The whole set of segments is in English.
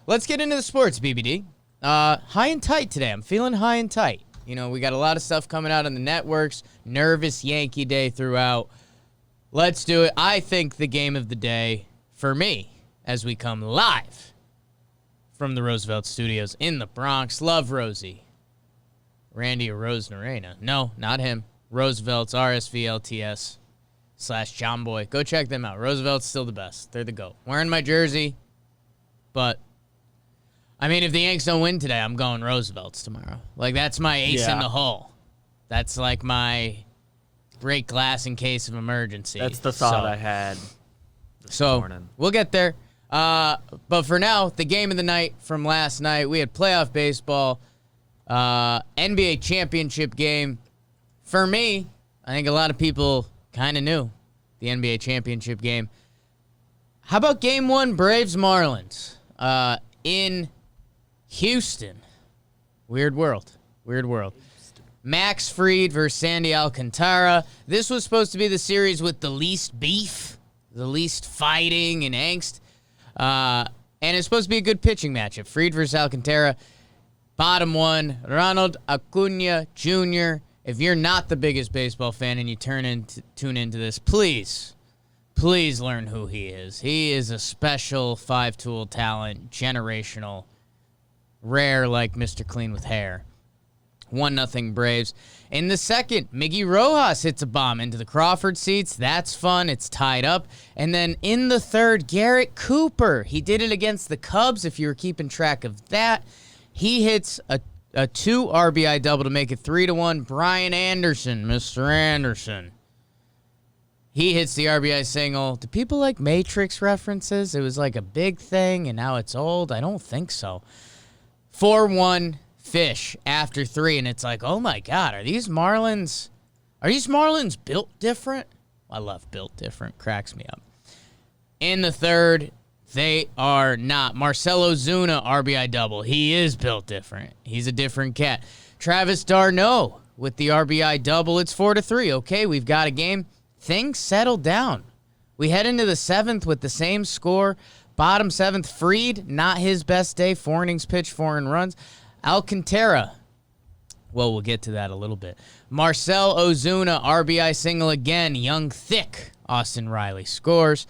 let's get into the sports, BBD. High and tight today. I'm feeling high and tight. You know, we got a lot of stuff coming out on the networks. Nervous Yankee Day throughout. Let's do it. I think the game of the day for me, as we come live from the Roosevelt Studios in the Bronx. Love Rosie. Randy Rose-Narena. No, not him. Roosevelt's RSVLTS/John Boy. Go check them out. Roosevelt's still the best. They're the GOAT. Wearing my jersey, but I mean, if the Yanks don't win today, I'm going Roosevelt's tomorrow. Like, that's my ace in the hole. That's like my break glass in case of emergency. That's the thought I had this morning. We'll get there. But for now, the game of the night from last night, we had playoff baseball, NBA championship game. For me, I think a lot of people kind of knew the NBA championship game. How about game one, Braves-Marlins in Houston? Weird world. Max Fried versus Sandy Alcantara. This was supposed to be the series with the least beef, the least fighting and angst. And it's supposed to be a good pitching matchup. Fried versus Alcantara. Bottom one, Ronald Acuna Jr. If you're not the biggest baseball fan and you tune into this, please learn who he is. He is a special five-tool talent, generational, rare like Mr. Clean with hair. 1-0 Braves. In the second, Miggy Rojas hits a bomb into the Crawford seats. That's fun. It's tied up. And then in the third, Garrett Cooper. He did it against the Cubs, if you were keeping track of that. He hits a 2 RBI double to make it 3-1. Brian Anderson, Mr. Anderson. He hits the RBI single. Do people like Matrix references? It was like a big thing, and now it's old. I don't think so. 4-1 Fish after 3, and it's like, oh my God, are these Marlins built different? I love built different. Cracks me up. In the third, they are not. Marcell Ozuna, RBI double. He is built different. He's a different cat. Travis d'Arnaud with the RBI double. It's 4-3. Okay, we've got a game. Things settled down. We head into the 7th with the same score. Bottom 7th, Fried, not his best day. 4 innings pitched, 4 earned runs. Alcantara, well, we'll get to that a little bit. Marcell Ozuna, RBI single again. Young, thick. Austin Riley scores.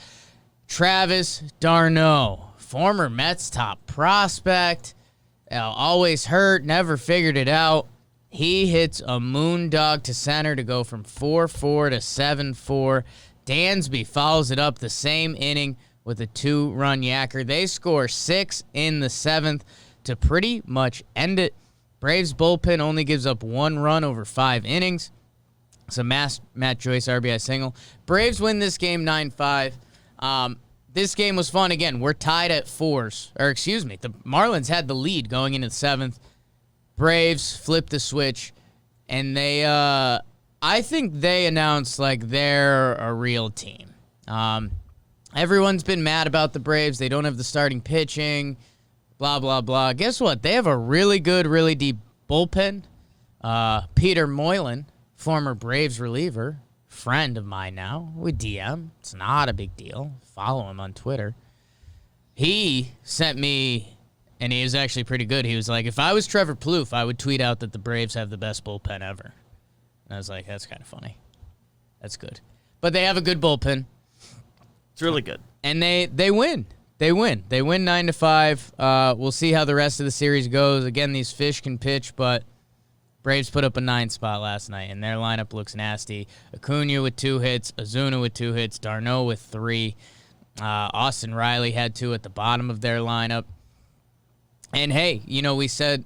Travis d'Arnaud, former Mets top prospect. Always hurt, never figured it out. He hits a moondog to center to go from 4-4 to 7-4. Dansby follows it up the same inning with a 2-run yacker. They score 6 in the 7th to pretty much end it. Braves bullpen only gives up 1 run over 5 innings. So Matt Joyce RBI single. Braves win this game 9-5. This game was fun. Again, we're tied at 4s. The Marlins had the lead going into the 7th. Braves flipped the switch, and I think they announced like they're a real team. Everyone's been mad about the Braves. They don't have the starting pitching, blah, blah, blah. Guess what? They have a really good, really deep bullpen. Peter Moylan, former Braves reliever, friend of mine now. We DM. It's not a big deal. Follow him on Twitter. He sent me, and he was actually pretty good. He was like, if I was Trevor Plouffe, I would tweet out that the Braves have the best bullpen ever. And I was like, that's kind of funny. That's good. But they have a good bullpen. It's really good. And they win. They win 9-5. We'll see how the rest of the series goes. Again, these fish can pitch, but Braves put up a 9 spot last night, and their lineup looks nasty. Acuna with 2 hits, Ozuna with 2 hits, d'Arnaud with 3. Austin Riley had 2 at the bottom of their lineup. And, hey, we said,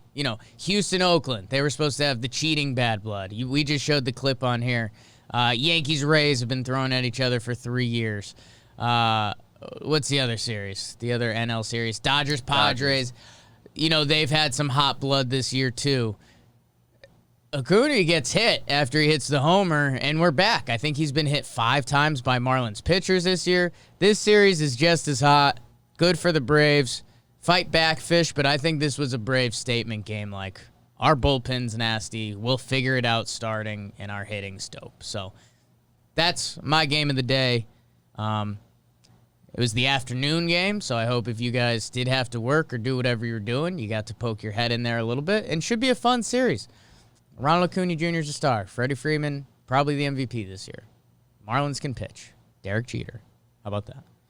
Houston, Oakland, they were supposed to have the cheating bad blood. We just showed the clip on here. Yankees, Rays have been throwing at each other for 3 years. What's the other series? The other NL series? Dodgers, Padres. They've had some hot blood this year, too. Acuna gets hit after he hits the homer, and we're back. I think he's been hit 5 times by Marlins pitchers this year. This series is just as hot. Good for the Braves. Fight back, Fish, but I think this was a Braves statement game. Like, our bullpen's nasty. We'll figure it out starting, and our hitting's dope. So that's my game of the day. It was the afternoon game, so I hope if you guys did have to work or do whatever you're doing, you got to poke your head in there a little bit. And should be a fun series. Ronald Acuna Jr. is a star. Freddie Freeman, probably the MVP this year. Marlins can pitch. Derek Jeter. How about that?